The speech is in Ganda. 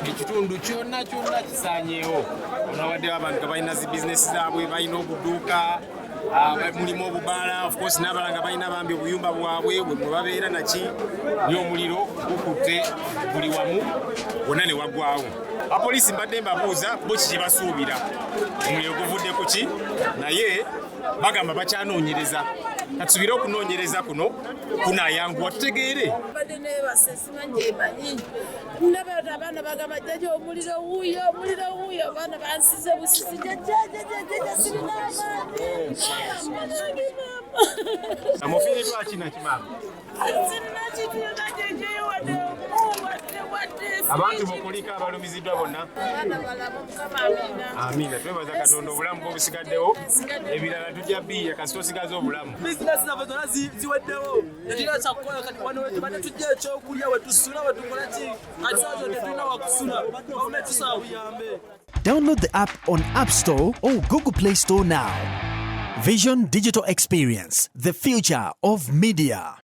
ekitundu kyonna kisaanyeewo. Onawadde abantu balina zi bizinesi zaabwe, balina obuduuka, mulimu obubaala, of course n'abalanga balina bambi obuyumba bwabwe bwe babeera naki omuliro gukutte buli wamu wonna ne waggwawo. Apoliisi mbadde mbabuuza bo kiki basuubira omuliro guvudde ku ki, naye bagamba bakyanoonyereza. Katusubire okunoonyereza kuno kunaayanguwa tutegeere. Badde neebasesima njemanyi ndaba abaana bagamba jjajja omuliro wuuyo abaana bansize busisi jjajja sirina amaanyi. Amufiiriddwa ki nakimama? Sirina kituuka jjajjayo wadde abantu bokulika abalumiziddwa bonna abaana balamu Mukama amiina. Amiina, twebaza Katonda obulamu bw'obusigaddewo, ebirala tujja bbiya kasita osigaze obulamu. Bizinesi zaffe zonna ziweddewo. Tetulina kyakukola kati wano tubadde tujja ekyokulya wetusula wetukola ki ati saa zino tetulina wakusula gavumenti tusaba buyambe. Download the app on App Store or Google Play Store now. Vision Digital Experience, the future of media.